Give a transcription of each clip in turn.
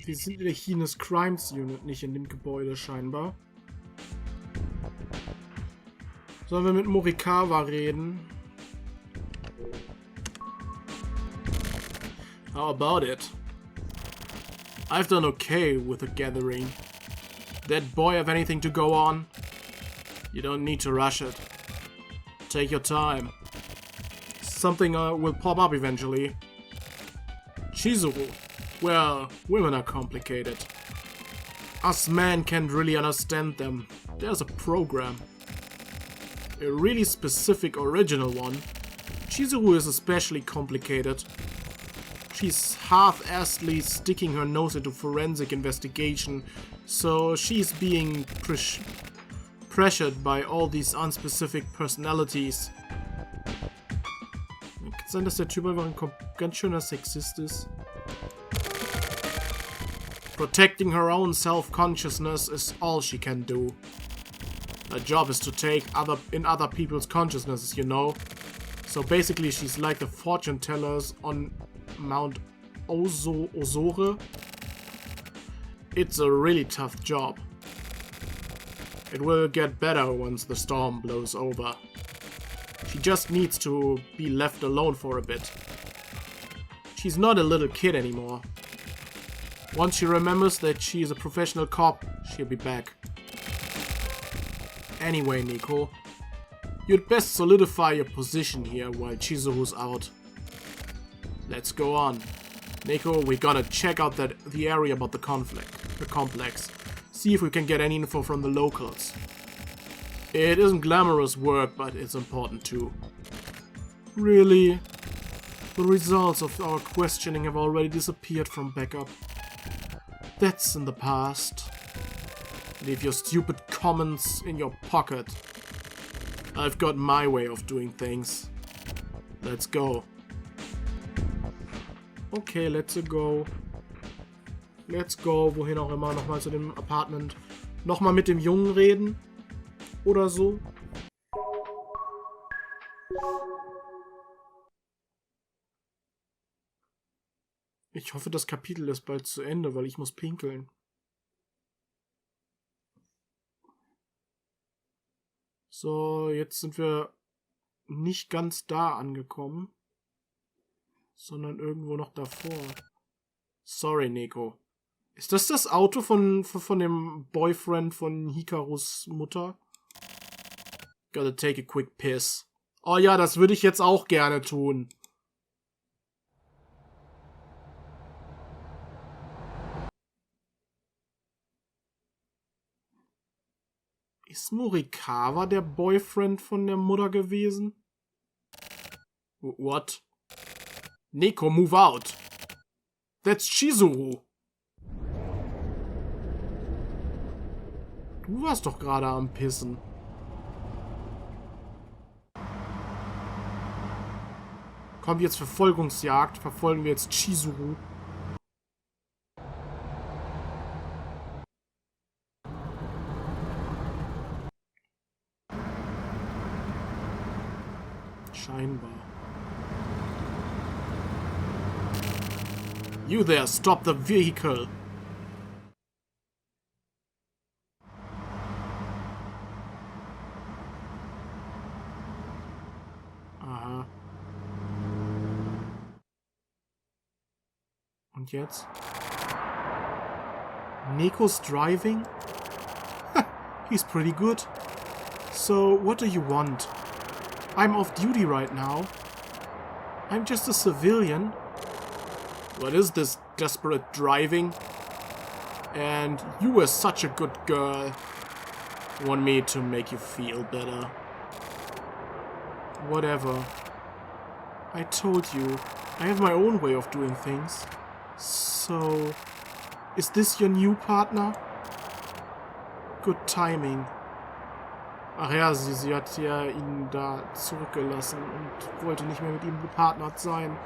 Wir sind in der Heinous Crimes Unit, nicht in dem Gebäude scheinbar. Sollen wir mit Morikawa reden? How about it? I've done okay with the gathering. That boy have anything to go on? You don't need to rush it. Take your time. Something will pop up eventually. Chizuru. Well, women are complicated. Us men can't really understand them. There's a program. A really specific original one. Chizuru is especially complicated. She's half-assedly sticking her nose into forensic investigation, so she's being pressured by all these unspecific personalities. Kann sein, dass der Typ einfach ein ganz schöner Sexist ist. Protecting her own self-consciousness is all she can do. Her job is to take in other people's consciousnesses, you know. So basically she's like the fortune tellers on Mount Osore. It's a really tough job. It will get better once the storm blows over. She just needs to be left alone for a bit. She's not a little kid anymore. Once she remembers that she is a professional cop, she'll be back. Anyway, Nico, you'd best solidify your position here while Chizuru's out. Let's go on. Nico, we gotta check out the area about the complex. See if we can get any info from the locals. It isn't glamorous work, but it's important too. Really? The results of our questioning have already disappeared from backup. That's in the past. Leave your stupid comments in your pocket. I've got my way of doing things. Let's go. Okay, let's go. Let's go, wohin auch immer, nochmal zu dem Apartment. Nochmal mit dem Jungen reden. Oder so. Ich hoffe, das Kapitel ist bald zu Ende, weil ich muss pinkeln. So, jetzt sind wir nicht ganz da angekommen, sondern irgendwo noch davor. Sorry, Nico. Ist das Auto von dem Boyfriend von Hikarus Mutter? Gotta take a quick piss. Oh ja, das würde ich jetzt auch gerne tun. Ist Morikawa der Boyfriend von der Mutter gewesen? What? Nico, move out. That's Chizuru. Du warst doch gerade am Pissen. Kommt jetzt Verfolgungsjagd. Verfolgen wir jetzt Chizuru. Scheinbar. You there, stop the vehicle. Aha. Und jetzt? Nico's driving? He's pretty good. So, what do you want? I'm off duty right now. I'm just a civilian. What is this desperate driving? And you were such a good girl. Want me to make you feel better? Whatever. I told you, I have my own way of doing things. So, is this your new partner? Good timing. Ach ja, sie hat ja ihn da zurückgelassen und wollte nicht mehr mit ihm gepartnert sein.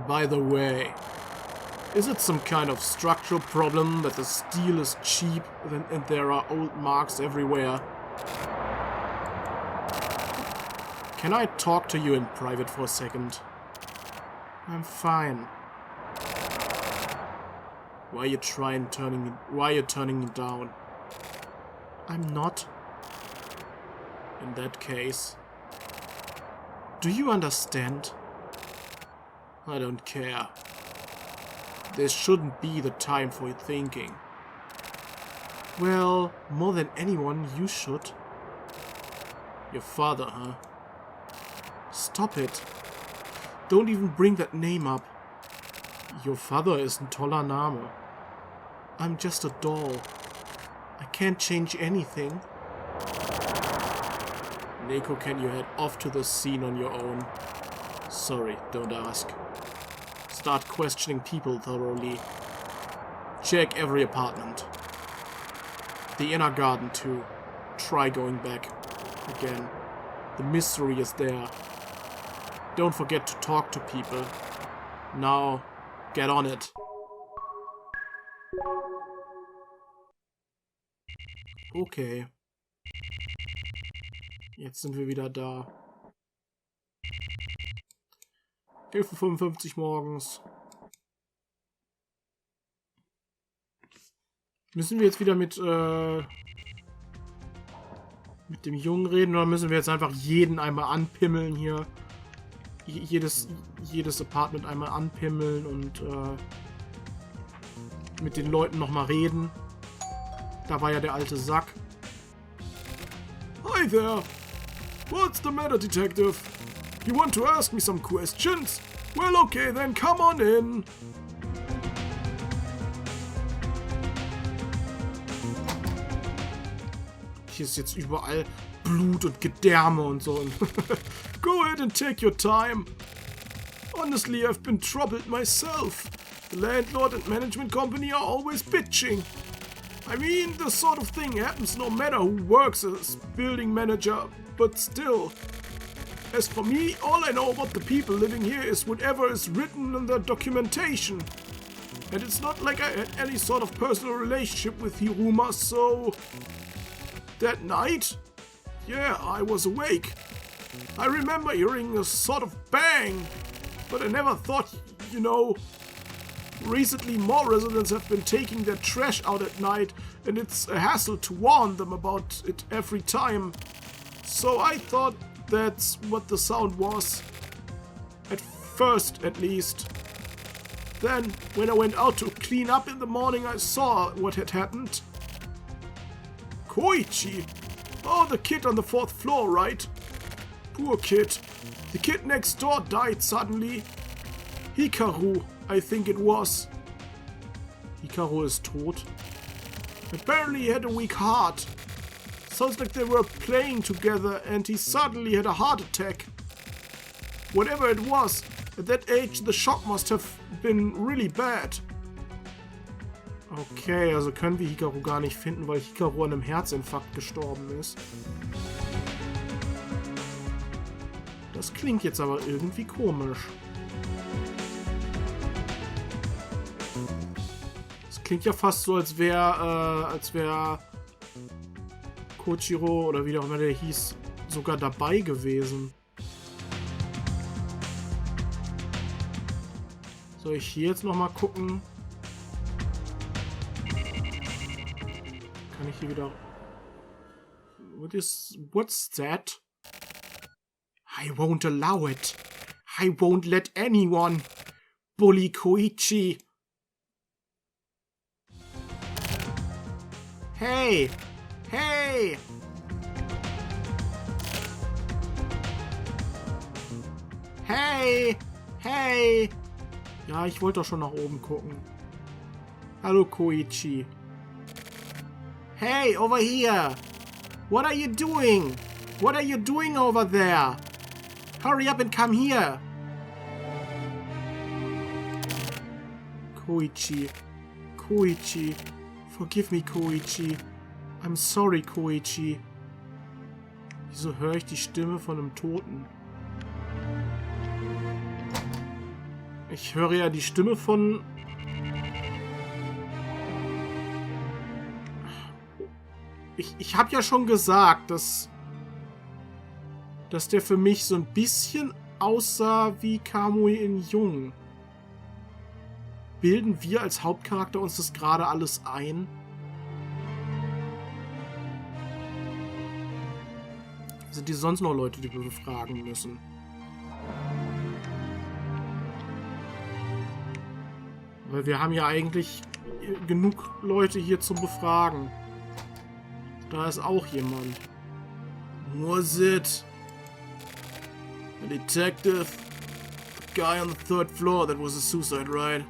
By the way, is it some kind of structural problem that the steel is cheap and there are old marks everywhere? Can I talk to you in private for a second? I'm fine. Why are you turning me down? I'm not. In that case. Do you understand? I don't care. This shouldn't be the time for thinking. Well, more than anyone, you should. Your father, huh? Stop it. Don't even bring that name up. Your father ist ein toller Name. I'm just a doll. I can't change anything. Neko, can you head off to the scene on your own? Sorry, don't ask. Start questioning people thoroughly. Check every apartment. The inner garden too. Try going back. Again. The mystery is there. Don't forget to talk to people. Now, get on it. Okay. Jetzt sind wir wieder da. 11:55 Uhr morgens. Müssen wir jetzt wieder mit dem Jungen reden oder müssen wir jetzt einfach jeden einmal anpimmeln hier? Jedes Apartment einmal anpimmeln und mit den Leuten nochmal reden. Da war ja der alte Sack. Hi there! What's the matter, detective? You want to ask me some questions? Well, okay, then come on in. Hier ist jetzt überall Blut und Gedärme und so. Go ahead and take your time. Honestly, I've been troubled myself. The landlord and management company are always bitching. I mean, this sort of thing happens no matter who works as building manager, but still. As for me, all I know about the people living here is whatever is written in the documentation. And it's not like I had any sort of personal relationship with Hiruma, so... That night? Yeah, I was awake. I remember hearing a sort of bang, but I never thought, you know... Recently, more residents have been taking their trash out at night, and it's a hassle to warn them about it every time. So I thought that's what the sound was. At first, at least. Then, when I went out to clean up in the morning, I saw what had happened. Koichi! Oh, the kid on the 4th floor, right? Poor kid. The kid next door died suddenly. HIKARU, I think it was. HIKARU is tot. Apparently he had a weak heart. Sounds like they were playing together and he suddenly had a heart attack. Whatever it was, at that age the shock must have been really bad. Okay, also können wir HIKARU gar nicht finden, weil HIKARU an einem Herzinfarkt gestorben ist. Das klingt jetzt aber irgendwie komisch. Das klingt ja fast so, als wäre Kojiro oder wie auch immer der hieß, sogar dabei gewesen. Soll ich hier jetzt nochmal gucken? Kann ich hier wieder... What's that? I won't allow it. I won't let anyone bully Koichi. Hey! Hey! Hey! Hey! Ja, ich wollte doch schon nach oben gucken. Hallo Koichi. Hey, over here! What are you doing? What are you doing over there? Hurry up and come here! Koichi. Koichi. Forgive me, Koichi. I'm sorry, Koichi. Wieso höre ich die Stimme von einem Toten? Ich höre ja die Stimme von... Ich habe ja schon gesagt, dass der für mich so ein bisschen aussah wie Kamui in Jung. Bilden wir als Hauptcharakter uns das gerade alles ein? Sind die sonst noch Leute, die wir befragen müssen? Weil wir haben ja eigentlich genug Leute hier zum Befragen. Da ist auch jemand. Was it? A detective? The guy on the 3rd floor, that was a suicide, right?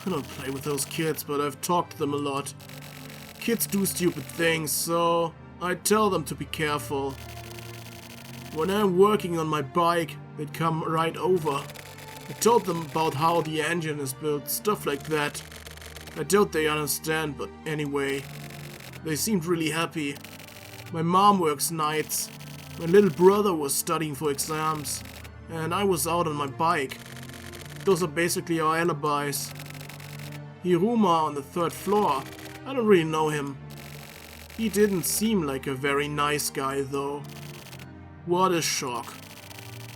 I don't play with those kids, but I've talked to them a lot. Kids do stupid things, so I tell them to be careful. When I'm working on my bike, they'd come right over. I told them about how the engine is built, stuff like that. I doubt they understand, but anyway, they seemed really happy. My mom works nights. My little brother was studying for exams, and I was out on my bike. Those are basically our alibis. Hiruma on the 3rd floor, I don't really know him. He didn't seem like a very nice guy though. What a shock.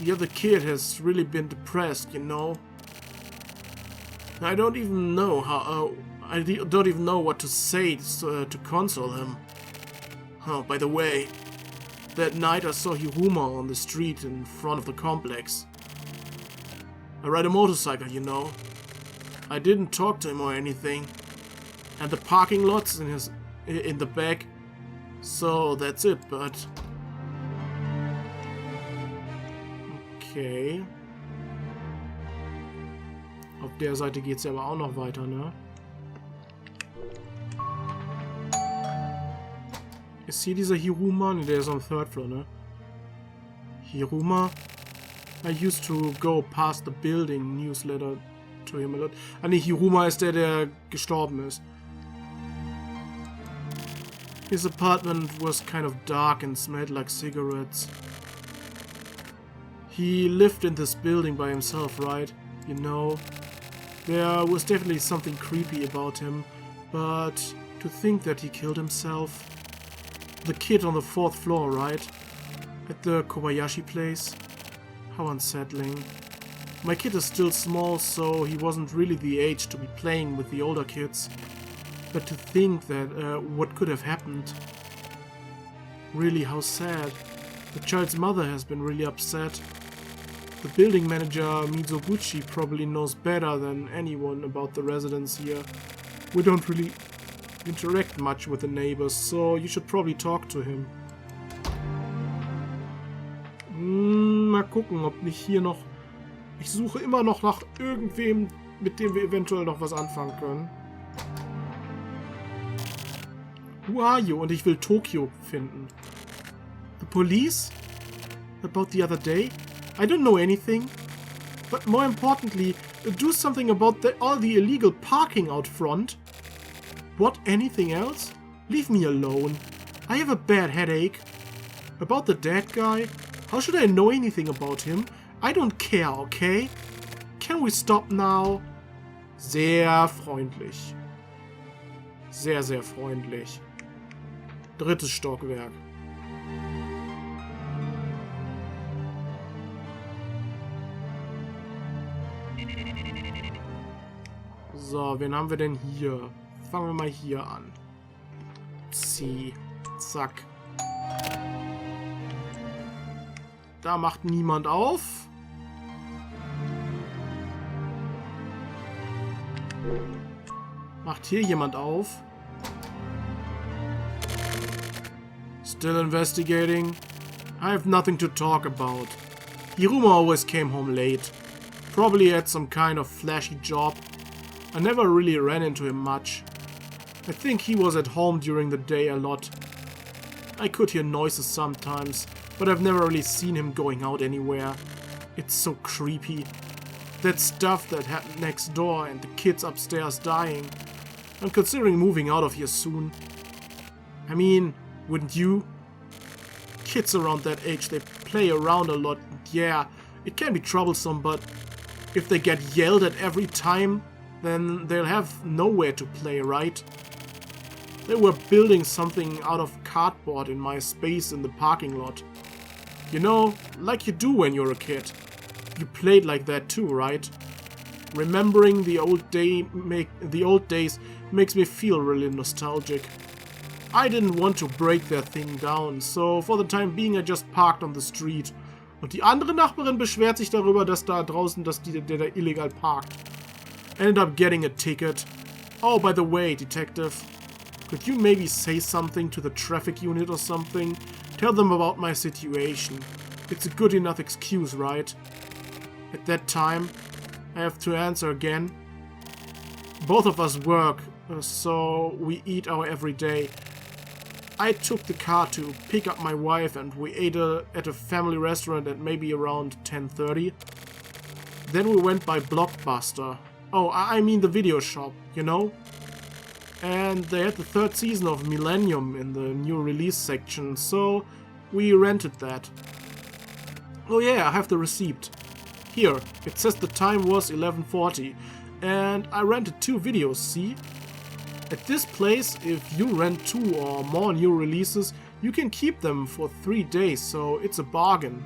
The other kid has really been depressed, you know. I don't even know what to say to console him. Oh, by the way, that night I saw Hiruma on the street in front of the complex. I ride a motorcycle, you know. I didn't talk to him or anything. And the parking lot's in the back. So that's it, but... Okay. Auf der Seite geht's ja aber auch noch weiter, ne? Ist hier dieser Hiruma? Ne, der ist on 3rd floor, ne? Hiruma? I used to go past the building newsletter to him a lot. Ah ne, Hiruma ist der gestorben ist. His apartment was kind of dark and smelled like cigarettes. He lived in this building by himself, right? You know, there was definitely something creepy about him, but to think that he killed himself. The kid on the 4th floor, right? At the Kobayashi place. How unsettling. My kid is still small, so he wasn't really the age to be playing with the older kids. But to think that what could have happened. Really, how sad. The child's mother has been really upset. The building manager, Mizoguchi, probably knows better than anyone about the residents here. We don't really interact much with the neighbors, so you should probably talk to him. Mal gucken, ob nicht hier noch... Ich suche immer noch nach irgendwem, mit dem wir eventuell noch was anfangen können. Who are you? Und ich will Tokio finden. The police? About the other day? I don't know anything. But more importantly, do something about all the illegal parking out front. What? Anything else? Leave me alone. I have a bad headache. About the dead guy? How should I know anything about him? I don't care, okay? Can we stop now? Sehr freundlich. Sehr, sehr freundlich. 3. Stockwerk. So, wen haben wir denn hier? Fangen wir mal hier an. C. Zack. Da macht niemand auf. Macht hier jemand auf? Still investigating? I have nothing to talk about. Hiruma always came home late. Probably had some kind of flashy job. I never really ran into him much. I think he was at home during the day a lot. I could hear noises sometimes, but I've never really seen him going out anywhere. It's so creepy. That stuff that happened next door and the kids upstairs dying. I'm considering moving out of here soon. I mean, wouldn't you? Kids around that age, they play around a lot. Yeah, it can be troublesome, but if they get yelled at every time, then they'll have nowhere to play, right? They were building something out of cardboard in my space in the parking lot. You know, like you do when you're a kid. You played like that too, right? Remembering the old days makes me feel really nostalgic. I didn't want to break that thing down, so for the time being I just parked on the street. Und die andere Nachbarin beschwert sich darüber, dass da draußen, der da illegal parkt. Ended up getting a ticket. Oh, by the way, detective, could you maybe say something to the traffic unit or something? Tell them about my situation. It's a good enough excuse, right? At that time, I have to answer again. Both of us work, so we eat our everyday. I took the car to pick up my wife and we ate at a family restaurant at maybe around 10:30. Then we went by Blockbuster. Oh, I mean the video shop, you know? And they had the 3rd season of Millennium in the new release section, so we rented that. Oh yeah, I have the receipt. Here, it says the time was 11:40, and I rented 2 videos, see? At this place, if you rent 2 or more new releases, you can keep them for 3 days, so it's a bargain.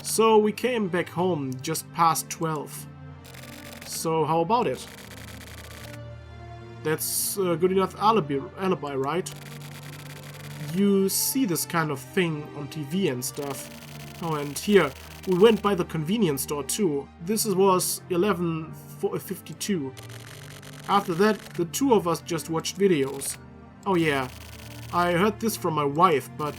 So we came back home just past 12. So how about it? That's a good enough alibi, right? You see this kind of thing on TV and stuff. Oh, and here, we went by the convenience store too. This was 11:52. After that, the 2 of us just watched videos. Oh yeah, I heard this from my wife, but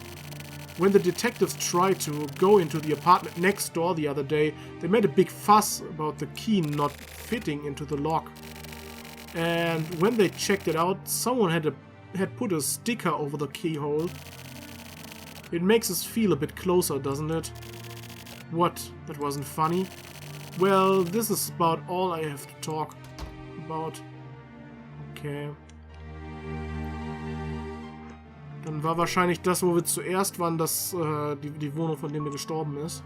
when the detectives tried to go into the apartment next door the other day, they made a big fuss about the key not fitting into the lock. And when they checked it out, someone had put a sticker over the keyhole. It makes us feel a bit closer, doesn't it? What? That wasn't funny? Well, this is about all I have to talk about. Okay. Dann war wahrscheinlich das, wo wir zuerst waren, das die Wohnung, von dem er gestorben ist.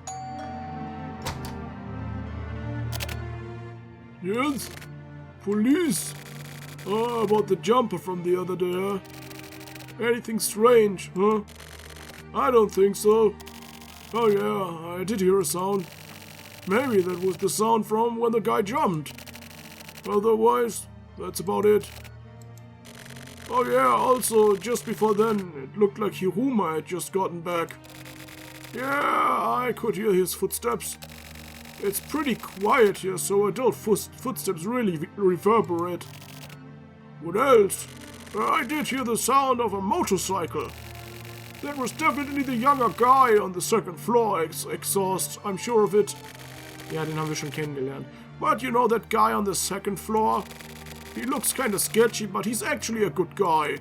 Yes? Police? Oh, about the jumper from the other day, huh? Anything strange, huh? I don't think so. Oh yeah, I did hear a sound. Maybe that was the sound from when the guy jumped. Otherwise, that's about it. Oh yeah, also, just before then, it looked like Hiruma had just gotten back. Yeah, I could hear his footsteps. It's pretty quiet here, so adult footsteps really reverberate. What else? I did hear the sound of a motorcycle. That was definitely the younger guy on the 2nd floor exhaust, I'm sure of it. Ja, den haben wir schon kennengelernt. But you know that guy on the 2nd floor? He looks kinda sketchy, but he's actually a good guy.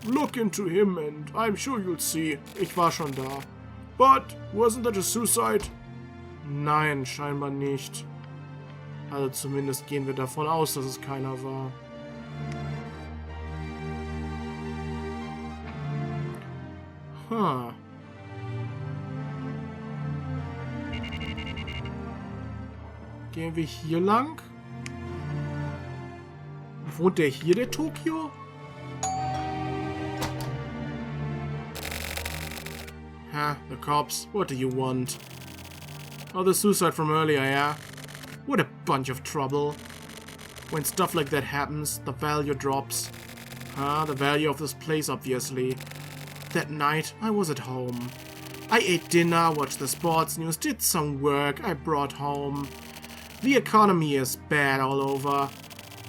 Look into him and I'm sure you'll see. Ich war schon da. But, wasn't that a suicide? Nein, scheinbar nicht. Also zumindest gehen wir davon aus, dass es keiner war. Huh. Gehen wir hier lang? Wohnt der hier, der Tokio? Huh, the cops. What do you want? Oh, the suicide from earlier, yeah? What a bunch of trouble. When stuff like that happens, the value drops. The value of this place, obviously. That night, I was at home. I ate dinner, watched the sports news, did some work I brought home. The economy is bad all over.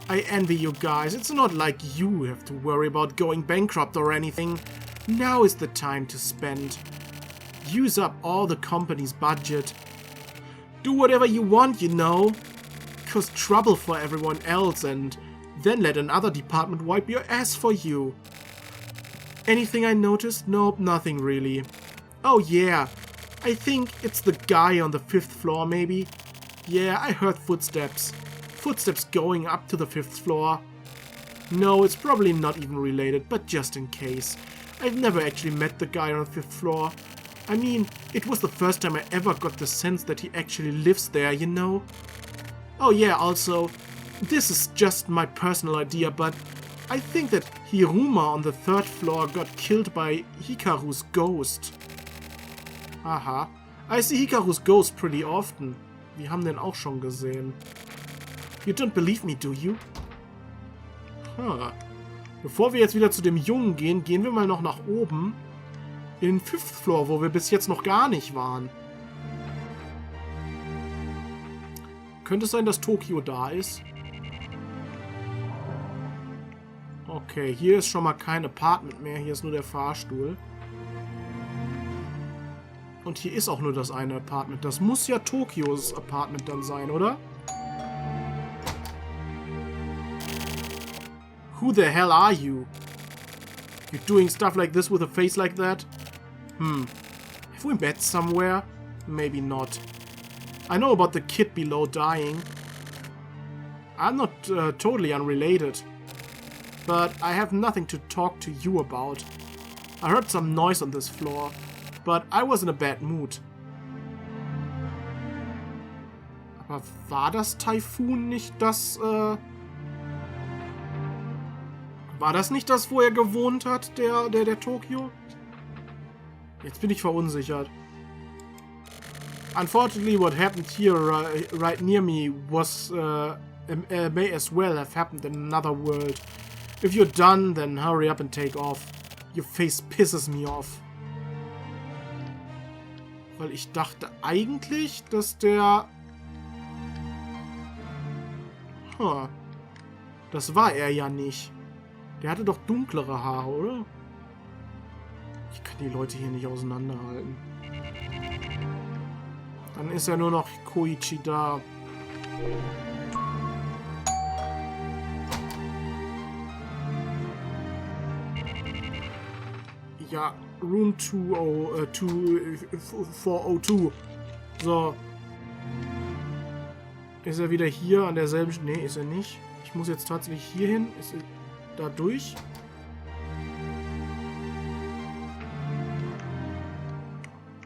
I envy you guys. It's not like you have to worry about going bankrupt or anything. Now is the time to spend. Use up all the company's budget. Do whatever you want, you know. Cause trouble for everyone else and then let another department wipe your ass for you. Anything I noticed? Nope, nothing really. Oh yeah, I think it's the guy on the 5th floor maybe. Yeah, I heard footsteps. Footsteps going up to the 5th floor. No, it's probably not even related, but just in case. I've never actually met the guy on the 5th floor. I mean, it was the first time I ever got the sense that he actually lives there, you know? Oh yeah, also, this is just my personal idea, but I think that Hiruma on the 3rd floor got killed by Hikaru's ghost. Aha. I see Hikaru's ghost pretty often. Wir haben den auch schon gesehen. You don't believe me, do you? Huh. Bevor wir jetzt wieder zu dem Jungen gehen, gehen wir mal noch nach oben. In den 5th Floor, wo wir bis jetzt noch gar nicht waren. Könnte es sein, dass Tokio da ist? Okay, hier ist schon mal kein Apartment mehr. Hier ist nur der Fahrstuhl. Und hier ist auch nur das eine Apartment. Das muss ja Tokios Apartment dann sein, oder? Who the hell are you? You're doing stuff like this with a face like that? Have we met somewhere? Maybe not. I know about the kid below dying. I'm not totally unrelated. But I have nothing to talk to you about. I heard some noise on this floor, but I was in a bad mood. Aber war das Typhoon nicht das, War das nicht das, wo er gewohnt hat, der Tokio? Jetzt bin ich verunsichert. Unfortunately, what happened here right near me was may as well have happened in another world. If you're done, then hurry up and take off. Your face pisses me off. Weil ich dachte eigentlich, dass der... Das war er ja nicht. Der hatte doch dunklere Haare, oder? Ich kann die Leute hier nicht auseinanderhalten. Dann ist ja nur noch Koichi da. Ja, Room 402. So. Ist er wieder hier an derselben... Nee, ist er nicht. Ich muss jetzt tatsächlich hier hin. Ist er da durch?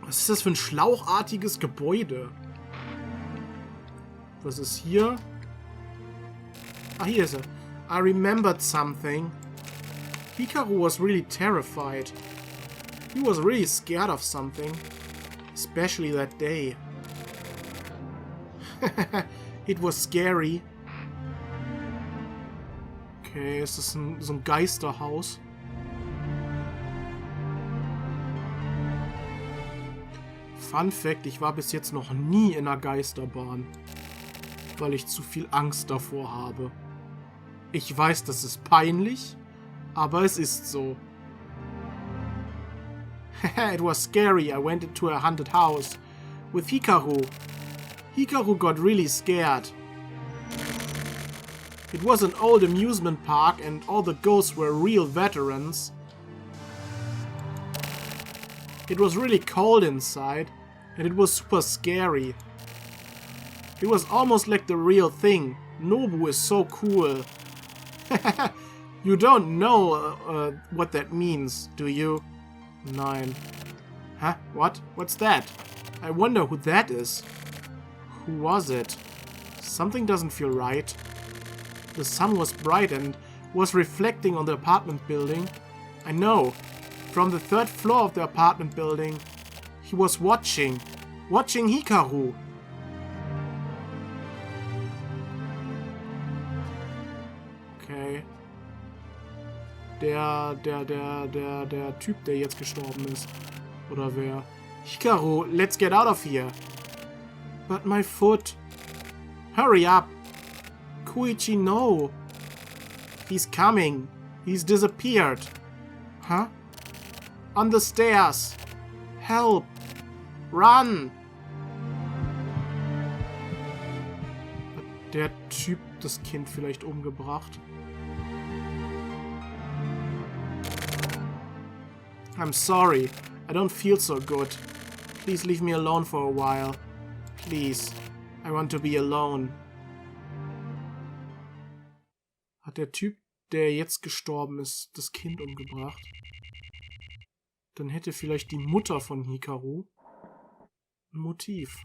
Was ist das für ein schlauchartiges Gebäude? Was ist hier? Ah, hier ist er. I remembered something. Hikaru was really terrified. He was really scared of something. Especially that day. It was scary. Okay, ist das so ein Geisterhaus? Fun Fact, ich war bis jetzt noch nie in einer Geisterbahn. Weil ich zu viel Angst davor habe. Ich weiß, das ist peinlich, aber es ist so. It was scary. I went into a haunted house with Hikaru. Hikaru got really scared. It was an old amusement park and all the ghosts were real veterans. It was really cold inside and it was super scary. It was almost like the real thing. Nobu is so cool. You don't know what that means, do you? Nein. Huh? What? What's that? I wonder who that is. Who was it? Something doesn't feel right. The sun was bright and was reflecting on the apartment building. I know. From the 3rd floor of the apartment building. He was watching. Watching Hikaru. Okay. Der Typ, der jetzt gestorben ist. Oder wer? Hikaru, let's get out of here. But my foot. Hurry up. Koichi, no. He's coming. He's disappeared. Huh? On the stairs. Help. Run. Hat der Typ das Kind vielleicht umgebracht? I'm sorry. I don't feel so good. Please leave me alone for a while. Please. I want to be alone. Hat der Typ, der jetzt gestorben ist, das Kind umgebracht? Dann hätte vielleicht die Mutter von Hikaru ein Motiv.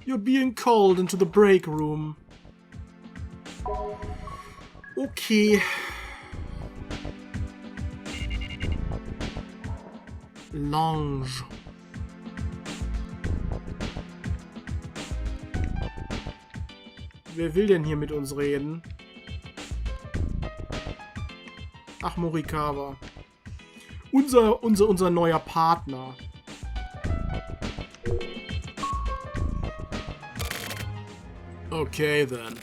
You're being called into the break room. Okay. Lange. Wer will denn hier mit uns reden? Ach, Morikawa. Unser neuer Partner. Okay then.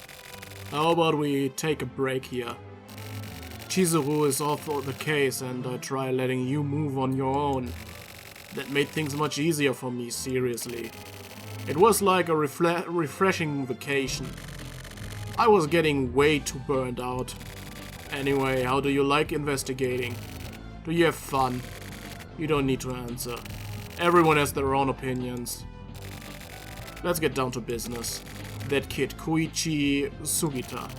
How about we take a break here? Chizuru is off the case and I try letting you move on your own. That made things much easier for me, seriously. It was like a refreshing vacation. I was getting way too burned out. Anyway, how do you like investigating? Do you have fun? You don't need to answer. Everyone has their own opinions. Let's get down to business. That kid, Koichi Sugita.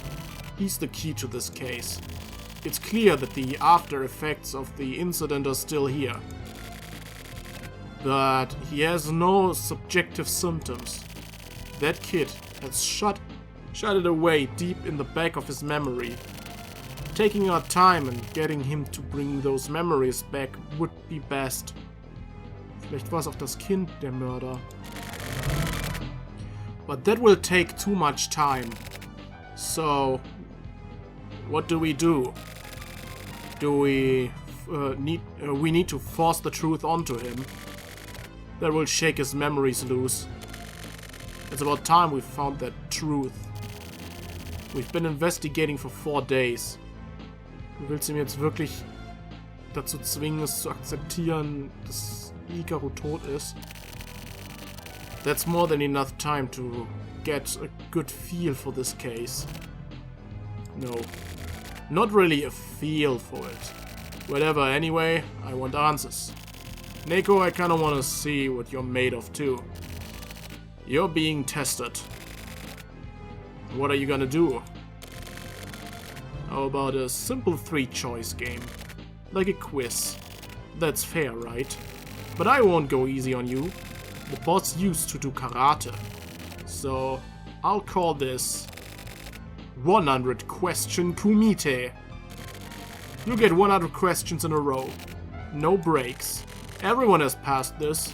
He's the key to this case. It's clear that the after effects of the incident are still here. But he has no subjective symptoms. That kid has shut it away deep in the back of his memory. Taking our time and getting him to bring those memories back would be best. Vielleicht war es auch das Kind, der Mörder. But that will take too much time. So, what do? Do we need to force the truth onto him? That will shake his memories loose. It's about time we found that truth. We've been investigating for 4 days. Du willst ihn jetzt wirklich dazu zwingen, es zu akzeptieren, dass HIKARU tot ist? That's more than enough time to get a good feel for this case. No, not really a feel for it. Whatever, anyway, I want answers. Neko, I kinda wanna see what you're made of too. You're being tested. What are you gonna do? How about a simple 3-choice game? Like a quiz. That's fair, right? But I won't go easy on you. The boss used to do karate. So, I'll call this 100 question kumite. You get 100 questions in a row. No breaks. Everyone has passed this.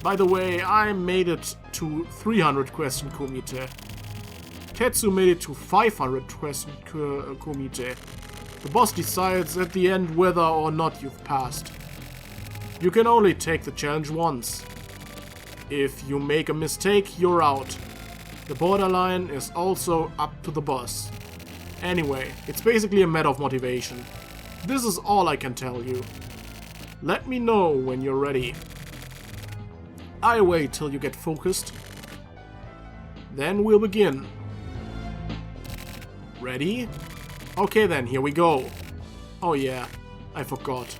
By the way, I made it to 300 question kumite. Tetsu made it to 500 question kumite. The boss decides at the end whether or not you've passed. You can only take the challenge once. If you make a mistake, you're out. The borderline is also up to the boss. Anyway, it's basically a matter of motivation. This is all I can tell you. Let me know when you're ready. I wait till you get focused. Then we'll begin. Ready? Okay then, here we go. Oh yeah, I forgot.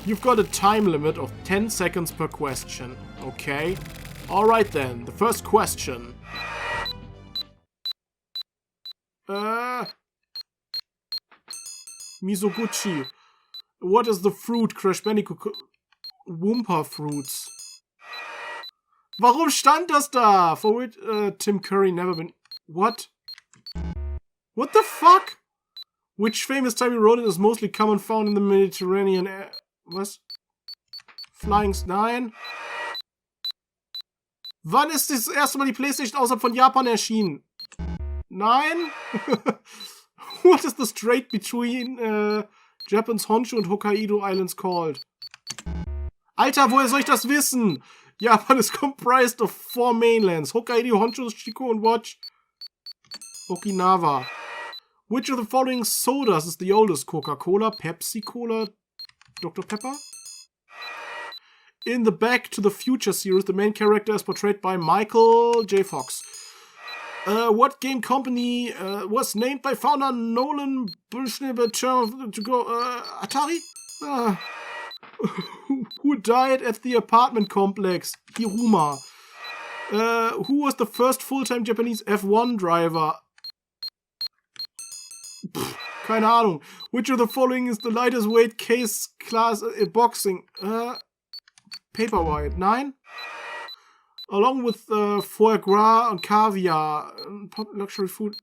You've got a time limit of 10 seconds per question, okay? Alright then, the first question. Mizoguchi. What is the fruit Crash Bandicoot? Wumpa Fruits. Warum stand das da? For which Tim Curry never been... What? What the fuck? Which famous tiny rodent is mostly common found in the Mediterranean air? Was? Flying Nein? Wann ist das erste Mal die PlayStation außerhalb von Japan erschienen? Nein? What is the strait between Japan's Honshu und Hokkaido Islands called? Alter, woher soll ich das wissen? Japan is comprised of 4 mainlands. Hokkaido, Honshu, Shikoku und Watch. Okinawa. Which of the following sodas is the oldest? Coca-Cola, Pepsi-Cola, Dr. Pepper? In the Back to the Future series, the main character is portrayed by Michael J. Fox. What game company was named by founder Nolan Bushnell to go Atari? Who died at the apartment complex? Hiruma. Who was the first full-time Japanese F1 driver? Pff, keine Ahnung. Which of the following is the lightest weight case class boxing? Paperwhite. Nein? Along with foie gras and caviar, luxury food.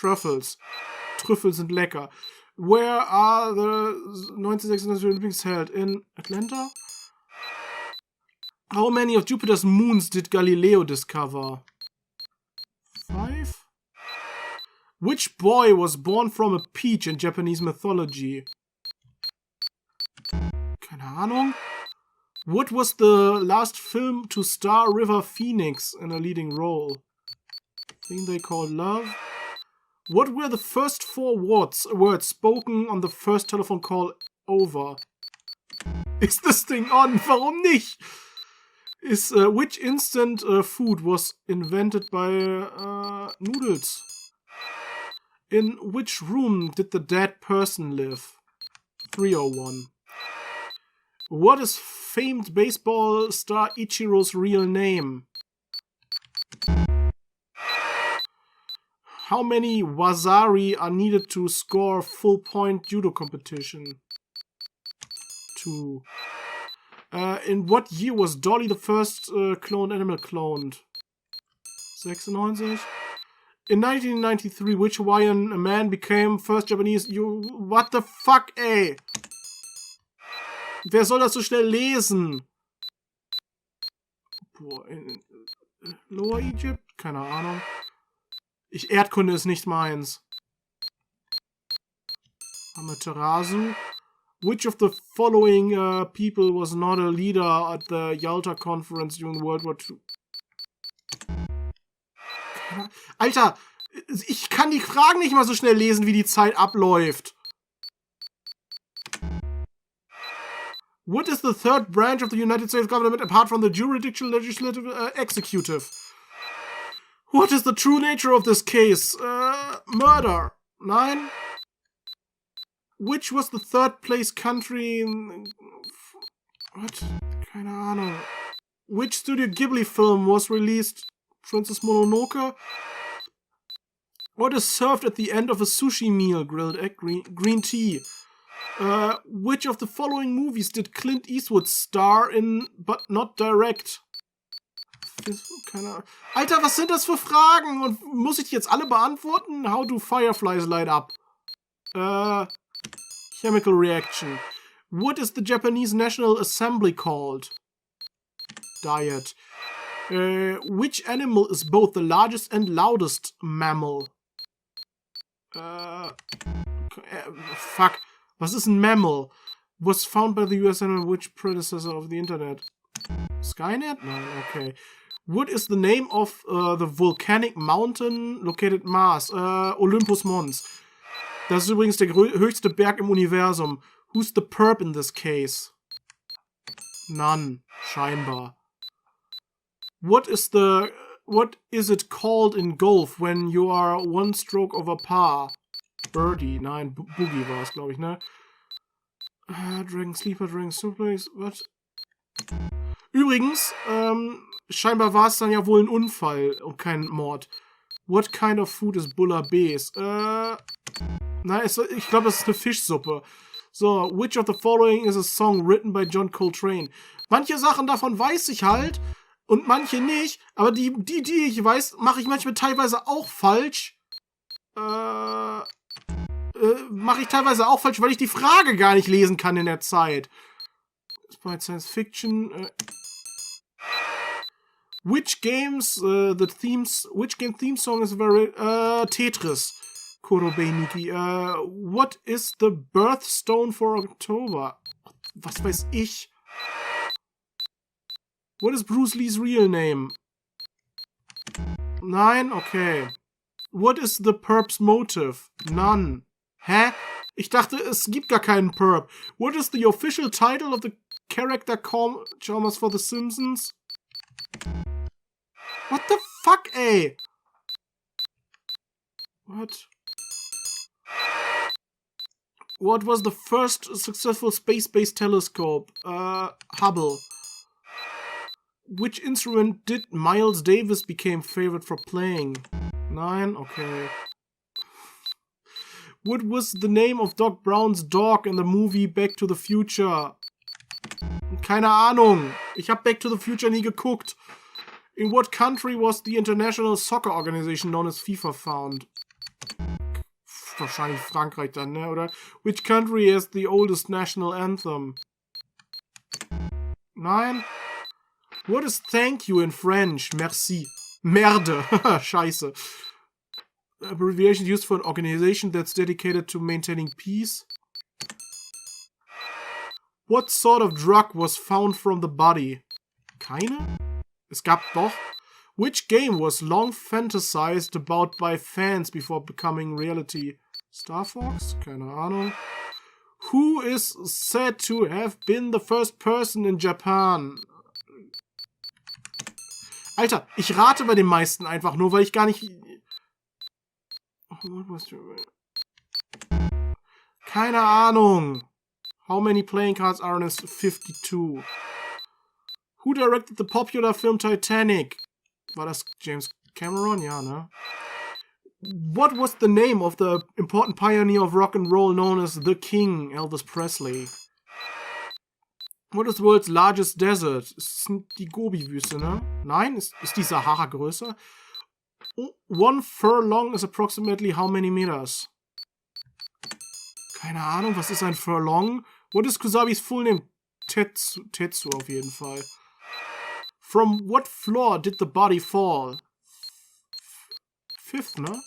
Truffles. Trüffel sind lecker. Where are the 1996 Olympics held? In Atlanta? How many of Jupiter's moons did Galileo discover? 5? Which boy was born from a peach in Japanese mythology? Keine Ahnung. What was the last film to star River Phoenix in a leading role? Thing they call love. What were the first 4 words spoken on the first telephone call over? Is this thing on? Warum nicht? Which instant food was invented by noodles? In which room did the dead person live? 301. What is famed baseball star Ichiro's real name? How many wasari are needed to score full point judo competition? 2. In what year was Dolly the first cloned animal cloned? 96. In 1993, which Hawaiian man became first Japanese... What the fuck, ey? Wer soll das so schnell lesen? Boah, in Lower Egypt? Keine Ahnung. Erdkunde ist nicht meins. Amaterasu. Which of the following people was not a leader at the Yalta Conference during World War II? Alter, ich kann die Fragen nicht mal so schnell lesen, wie die Zeit abläuft. What is the third branch of the United States government apart from the jurisdictional, legislative, executive? What is the true nature of this case? Murder. 9. Which was the third place country in... What? Keine Ahnung. Which Studio Ghibli film was released? Princess Mononoke? What is served at the end of a sushi meal? Grilled egg, green tea. Which of the following movies did Clint Eastwood star in, but not direct? Keine Ahnung. Alter, was sind das für Fragen? Und muss ich die jetzt alle beantworten? How do fireflies light up? Chemical reaction. What is the Japanese National Assembly called? Diet. Which animal is both the largest and loudest mammal? Fuck. Was ist ein mammal? Was found by the US animal which predecessor of the Internet? Skynet? No, okay. What is the name of the volcanic mountain located Mars? Olympus Mons. Das ist übrigens der höchste Berg im Universum. Who's the perp in this case? None. Scheinbar. What is it called in golf when you are 1 stroke over par? Birdie. Nein, Boogie war es, glaube ich, ne? Dragon Sleeper, Dragon Suplex, what? Übrigens, scheinbar war es dann ja wohl ein Unfall und kein Mord. What kind of food is Bouillabaisse? Ich glaube, das ist eine Fischsuppe. So, which of the following is a song written by John Coltrane? Manche Sachen davon weiß ich halt und manche nicht, aber die ich weiß, mache ich manchmal teilweise auch falsch. Mache ich teilweise auch falsch, weil ich die Frage gar nicht lesen kann in der Zeit. Bei Science Fiction. Which game theme song is very Tetris. Korobeiniki. What is the birthstone for October? Was weiß ich? What is Bruce Lee's real name? Nein? Okay. What is the perp's motive? None. Hä? Ich dachte, es gibt gar keinen Perp. What is the official title of the character Chalmers for The Simpsons? What the fuck, ey? What? What was the first successful space-based telescope? Hubble. Which instrument did Miles Davis become favorite for playing? 9? Okay. What was the name of Doc Brown's dog in the movie Back to the Future? Keine Ahnung. Ich habe Back to the Future nie geguckt. In what country was the international soccer organization known as FIFA found? wahrscheinlich Frankreich dann, ne? Oder which country has the oldest national anthem? Nein. What is thank you in French? Merci. Merde. Scheiße. Abbreviation used for an organization that's dedicated to maintaining peace. What sort of drug was found from the body? Keine? Es gab doch. Which game was long fantasized about by fans before becoming reality? Star Fox? Keine Ahnung. Who is said to have been the first person in Japan? Alter, ich rate bei den meisten einfach nur, weil ich gar nicht... Keine Ahnung. How many playing cards are in 52? Who directed the popular film Titanic? War das James Cameron? Ja, ne? What was the name of the important pioneer of rock and roll known as The King, Elvis Presley? What is the world's largest desert? Ist die Gobi-Wüste, ne? Nein? Ist die Sahara größer? 1 furlong is approximately how many meters? Keine Ahnung, was ist ein Furlong? What is Kusabis full name? Tetsu auf jeden Fall. From what floor did the body fall? 5th, ne?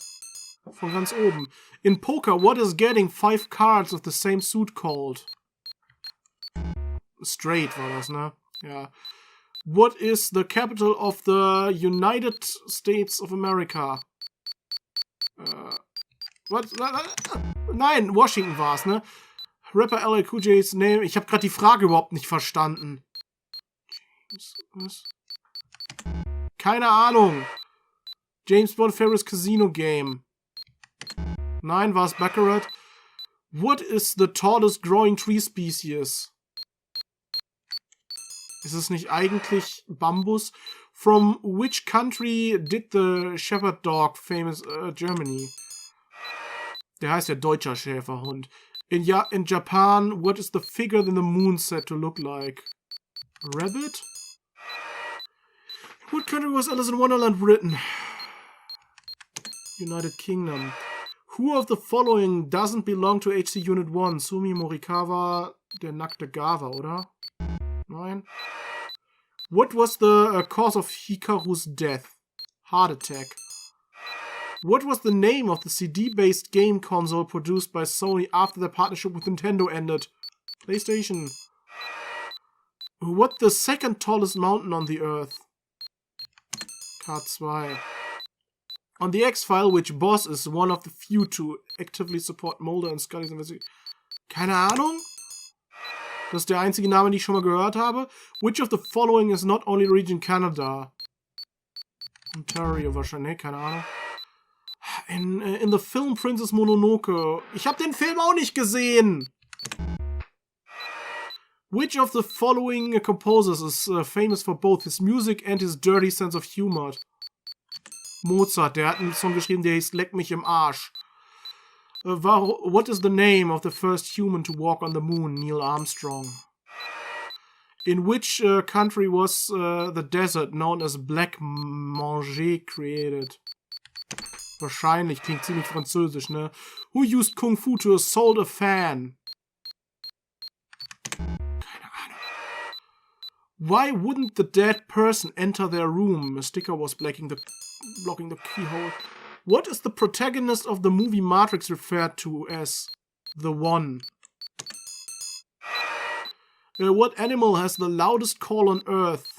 Von ganz oben. In poker, what is getting 5 cards of the same suit called? Straight war das, ne? Ja. What is the capital of the United States of America? What? Nein, Washington war's, ne? Rapper LL Cool J's Name. Ich habe gerade die Frage überhaupt nicht verstanden. Keine Ahnung. James Bond Ferris Casino Game. Nein, war es Baccarat? What is the tallest growing tree species? Ist es nicht eigentlich Bambus? From which country did the Shepherd Dog famous Germany? Der heißt ja deutscher Schäferhund. In Japan, what is the figure in the moon said to look like? A rabbit? What country was Alice in Wonderland written? United Kingdom. Who of the following doesn't belong to HC Unit 1? Sumi Morikawa, der nackte Gava, oder? Nein. What was the cause of Hikaru's death? Heart attack. What was the name of the CD-based game console produced by Sony after their partnership with Nintendo ended? PlayStation. What the second tallest mountain on the Earth? Card 2. On the X-File, which boss is one of the few to actively support Mulder and Scully's investigation? Keine Ahnung? Das ist der einzige Name, den ich schon mal gehört habe. Which of the following is not only region Canada? Ontario wahrscheinlich, keine Ahnung. In the film Princess Mononoke. Ich habe den Film auch nicht gesehen. Which of the following composers is famous for both his music and his dirty sense of humor? Mozart, der hat einen Song geschrieben, der hieß Leck mich im Arsch. What is the name of the first human to walk on the moon? Neil Armstrong. In which country was the desert known as Black Manger created? Wahrscheinlich, klingt ziemlich französisch, ne? Who used Kung Fu to assault a fan? Keine Ahnung. Why wouldn't the dead person enter their room? A sticker was blocking the keyhole. What is the protagonist of the movie Matrix referred to as the One? What animal has the loudest call on Earth?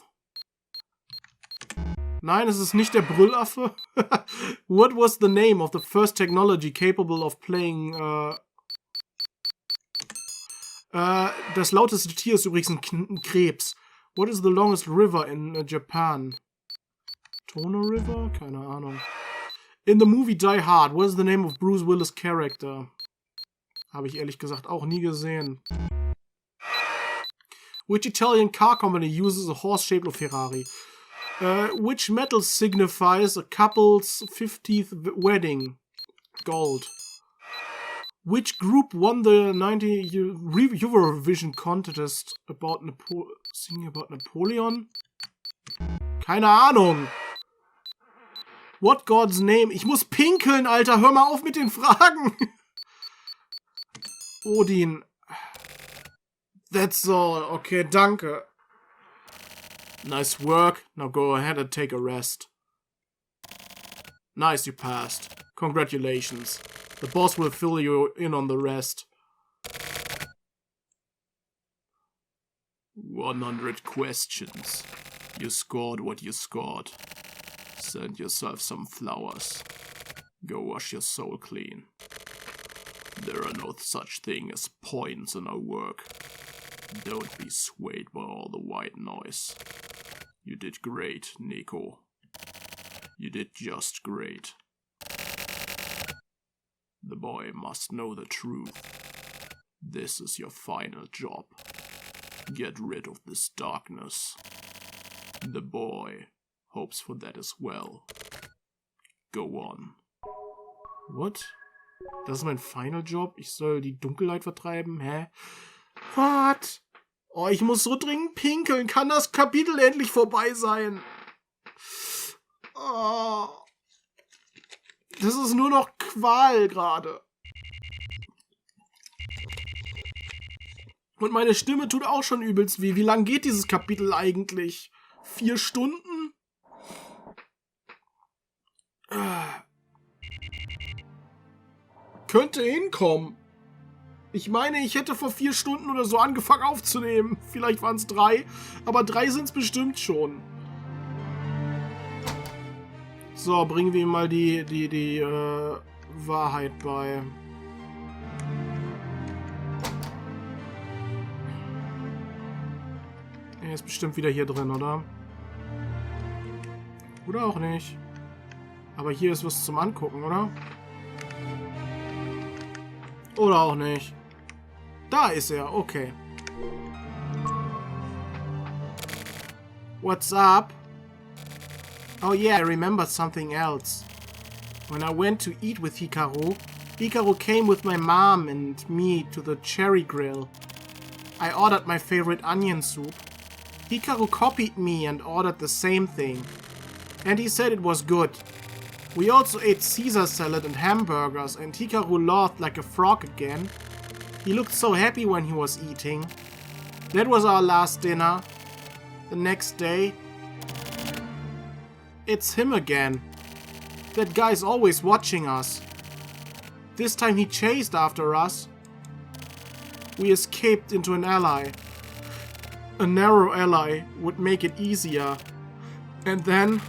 Nein, es ist nicht der Brüllaffe. What was the name of the first technology capable of playing... das lauteste Tier ist übrigens ein Krebs. What is the longest river in Japan? Tono River? Keine Ahnung. In the movie Die Hard, what is the name of Bruce Willis' character? Habe ich ehrlich gesagt auch nie gesehen. Which Italian car company uses a horse-shaped Ferrari? Which metal signifies a couple's 50th wedding? Gold. Which group won the 90 Eurovision contest about singing about Napoleon? Keine Ahnung. What God's name? Ich muss pinkeln, Alter. Hör mal auf mit den Fragen. Odin. That's all. Okay, danke. Nice work. Now go ahead and take a rest. Nice, you passed. Congratulations. The boss will fill you in on the rest. 100 questions. You scored what you scored. Send yourself some flowers. Go wash your soul clean. There are no such thing as points in our work. Don't be swayed by all the white noise. You did great, Nico. You did just great. The boy must know the truth. This is your final job. Get rid of this darkness. The boy hopes for that as well. Go on. What? Das ist mein Final Job? Ich soll die Dunkelheit vertreiben? Hä? What? Oh, ich muss so dringend pinkeln. Kann das Kapitel endlich vorbei sein? Oh. Das ist nur noch Qual gerade. Und meine Stimme tut auch schon übelst weh. Wie lang geht dieses Kapitel eigentlich? 4 Stunden? Könnte hinkommen. Ich meine, ich hätte vor 4 Stunden oder so angefangen aufzunehmen. Vielleicht waren es 3, aber 3 sind es bestimmt schon. So, bringen wir ihm mal die Wahrheit bei. Er ist bestimmt wieder hier drin, oder? Oder auch nicht. Aber hier ist was zum Angucken, oder? Oder auch nicht. Da ist er, okay. What's up? Oh yeah, I remembered something else. When I went to eat with HIKARU, HIKARU came with my mom and me to the cherry grill. I ordered my favorite onion soup. HIKARU copied me and ordered the same thing. And he said it was good. We also ate Caesar salad and hamburgers, and HIKARU laughed like a frog again. He looked so happy when he was eating. That was our last dinner. The next day... It's him again. That guy's always watching us. This time he chased after us. We escaped into an alley. A narrow alley would make it easier. And then...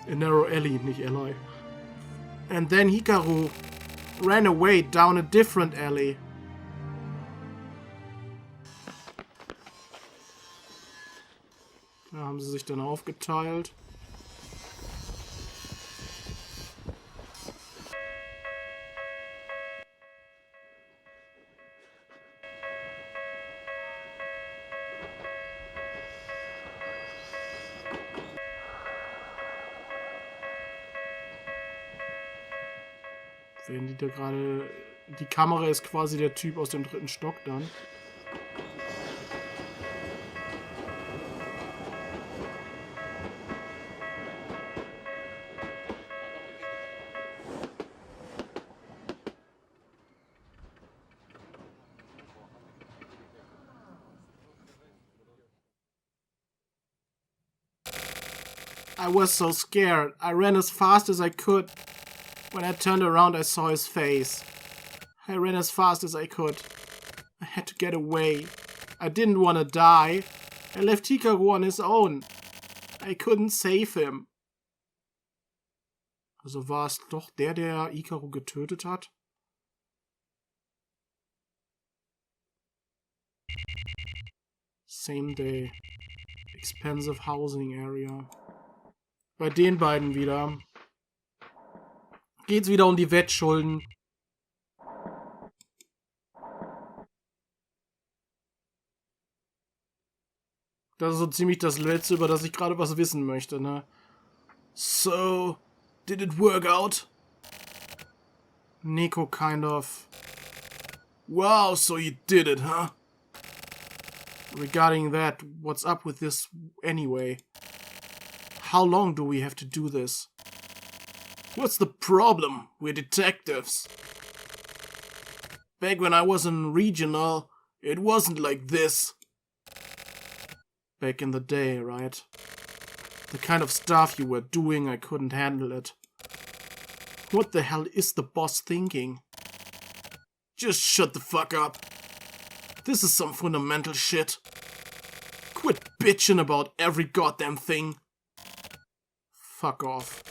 A narrow alley, nicht alley. And then HIKARU ran away down a different alley. Da haben sie sich dann aufgeteilt. Werden die da gerade... Die Kamera ist quasi der Typ aus dem 3. Stock dann. I was so scared. I ran as fast as I could. When I turned around, I saw his face. I ran as fast as I could. I had to get away. I didn't want to die. I left HIKARU on his own. I couldn't save him. Also war es doch der HIKARU getötet hat? Same day. Expensive housing area. Bei den beiden wieder. Geht's wieder um die Wettschulden. Das ist so ziemlich das Letzte, über das ich gerade was wissen möchte, ne? So, did it work out? Nico kind of. Wow, so you did it, huh? Regarding that, what's up with this anyway? How long do we have to do this? What's the problem? We're detectives. Back when I was in regional, it wasn't like this. Back in the day, right? The kind of stuff you were doing, I couldn't handle it. What the hell is the boss thinking? Just shut the fuck up. This is some fundamental shit. Quit bitching about every goddamn thing. Fuck off.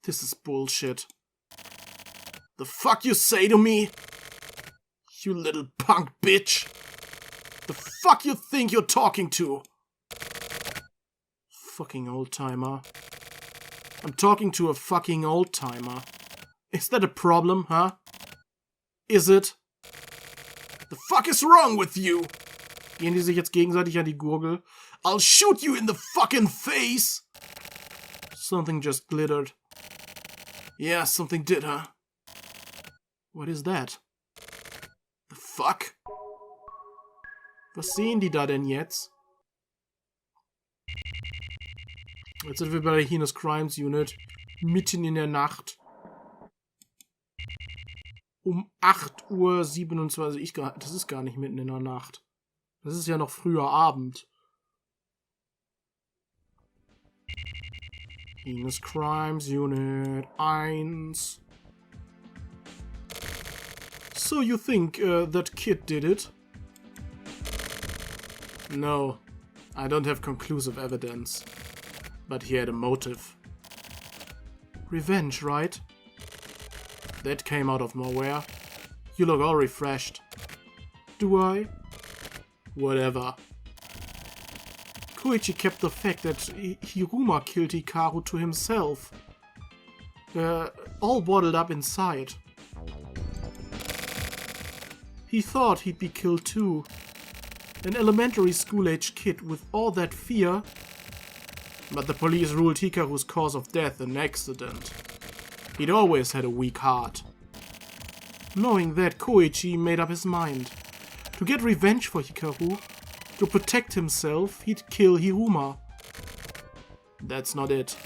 This is bullshit. The fuck you say to me? You little punk bitch. The fuck you think you're talking to? Fucking old-timer. I'm talking to a fucking old-timer. Is that a problem, huh? Is it? The fuck is wrong with you? Gehen die sich jetzt gegenseitig an die Gurgel? I'll shoot you in the fucking face! Something just glittered. Yeah, something did, huh? What is that? The fuck? Was sehen die da denn jetzt? Jetzt sind wir bei der Heinous Crimes Unit. Mitten in der Nacht. Um 8:27 Uhr. Das ist gar nicht mitten in der Nacht. Das ist ja noch früher Abend. Heinous Crimes Unit 1. So you think that kid did it? No, I don't have conclusive evidence. But he had a motive. Revenge, right? That came out of nowhere. You look all refreshed. Do I? Whatever. Koichi kept the fact that Hiruma killed Hikaru to himself. All bottled up inside. He thought he'd be killed too. An elementary school-age kid with all that fear. But the police ruled Hikaru's cause of death an accident. He'd always had a weak heart. Knowing that, Koichi made up his mind. To get revenge for Hikaru, to protect himself, he'd kill Hiruma. That's not it.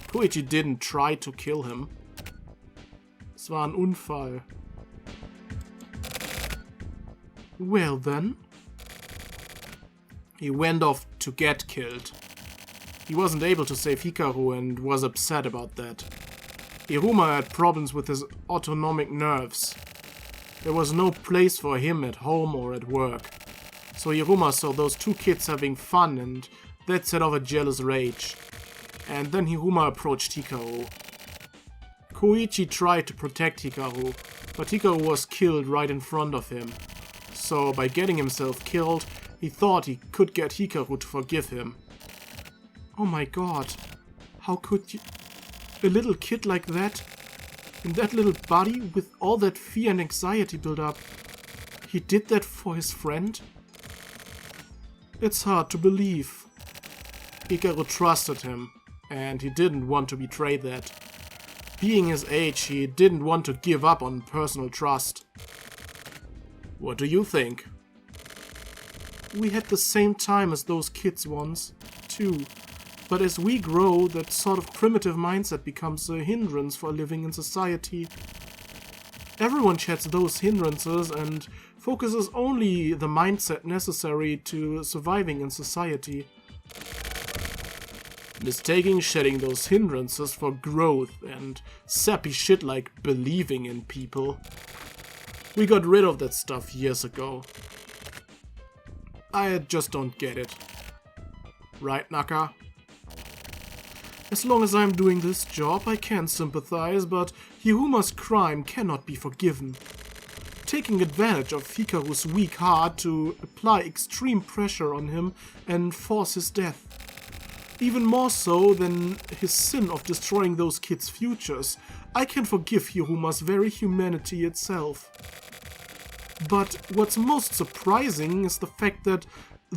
Koichi didn't try to kill him. Es war ein Unfall. Well then. He went off to get killed. He wasn't able to save Hikaru and was upset about that. Hiruma had problems with his autonomic nerves. There was no place for him at home or at work. So Hiruma saw those two kids having fun and that set off a jealous rage. And then Hiruma approached Hikaru. Koichi tried to protect Hikaru, but Hikaru was killed right in front of him. So by getting himself killed, he thought he could get Hikaru to forgive him. Oh my god, how could you... A little kid like that? In that little body with all that fear and anxiety built up? He did that for his friend? It's hard to believe. Hikaru trusted him, and he didn't want to betray that. Being his age, he didn't want to give up on personal trust. What do you think? We had the same time as those kids once, too. But as we grow, that sort of primitive mindset becomes a hindrance for living in society. Everyone sheds those hindrances and focuses only the mindset necessary to surviving in society. Mistaking shedding those hindrances for growth and sappy shit like believing in people. We got rid of that stuff years ago. I just don't get it. Right, Naka? As long as I'm doing this job, I can sympathize, but Hiruma's crime cannot be forgiven. Taking advantage of Hikaru's weak heart to apply extreme pressure on him and force his death. Even more so than his sin of destroying those kids' futures, I can forgive Hiruma's very humanity itself. But what's most surprising is the fact that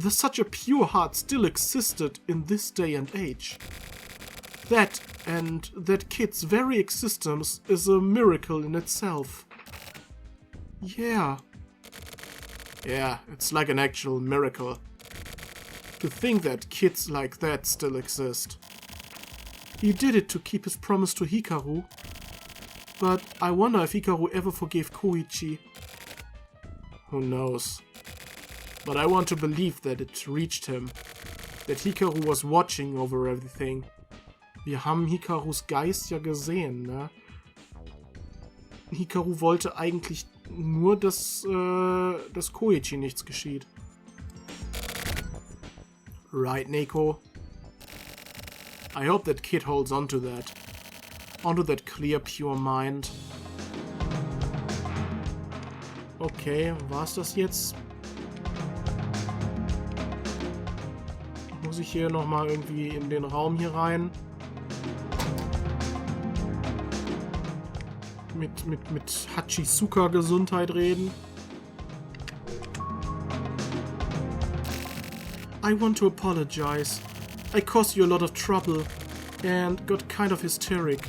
such a pure heart still existed in this day and age. That and that kid's very existence is a miracle in itself. Yeah, it's like an actual miracle. To think that kids like that still exist. He did it to keep his promise to Hikaru. But I wonder if Hikaru ever forgave Koichi. Who knows? But I want to believe that it reached him. That Hikaru was watching over everything. Wir haben Hikarus Geist ja gesehen, ne? Hikaru wollte eigentlich nur, dass Koichi nichts geschieht. Right, Neko? I hope that kid holds on to that. Onto that clear, pure mind. Okay, war's das jetzt? Muss ich hier nochmal irgendwie in den Raum hier rein? Mit Hachisuka Gesundheit reden? I want to apologize. I caused you a lot of trouble and got kind of hysteric.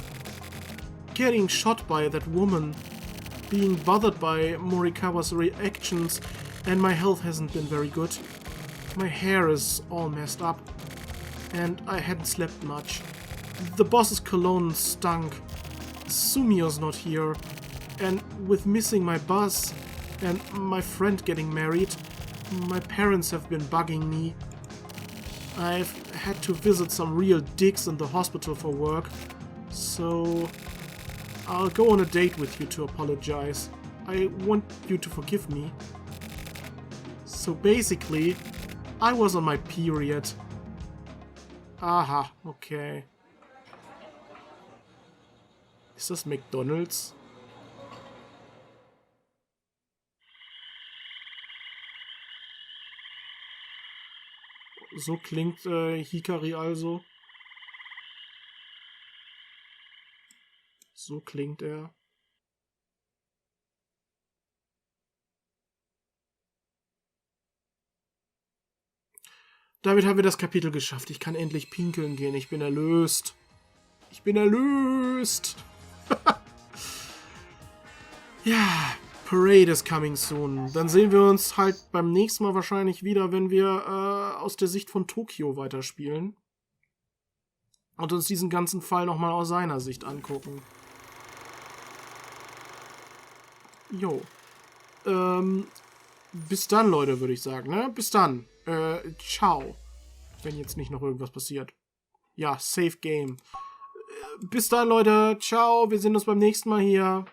Getting shot by that woman, being bothered by Morikawa's reactions, and my health hasn't been very good. My hair is all messed up, and I hadn't slept much. The boss's cologne stunk. Sumio's not here, and with missing my bus and my friend getting married, my parents have been bugging me. I've had to visit some real dicks in the hospital for work, so I'll go on a date with you to apologize. I want you to forgive me. So basically, I was on my period. Aha, okay. Ist das McDonald's? So klingt Hikari also. So klingt er. Damit haben wir das Kapitel geschafft. Ich kann endlich pinkeln gehen. Ich bin erlöst. Ich bin erlöst. Ja, Parade is coming soon. Dann sehen wir uns halt beim nächsten Mal wahrscheinlich wieder, wenn wir aus der Sicht von Tokio weiterspielen. Und uns diesen ganzen Fall nochmal aus seiner Sicht angucken. Jo. Bis dann, Leute, würde ich sagen, ne? Bis dann. Ciao. Wenn jetzt nicht noch irgendwas passiert. Ja, safe game. Bis dann, Leute. Ciao. Wir sehen uns beim nächsten Mal hier.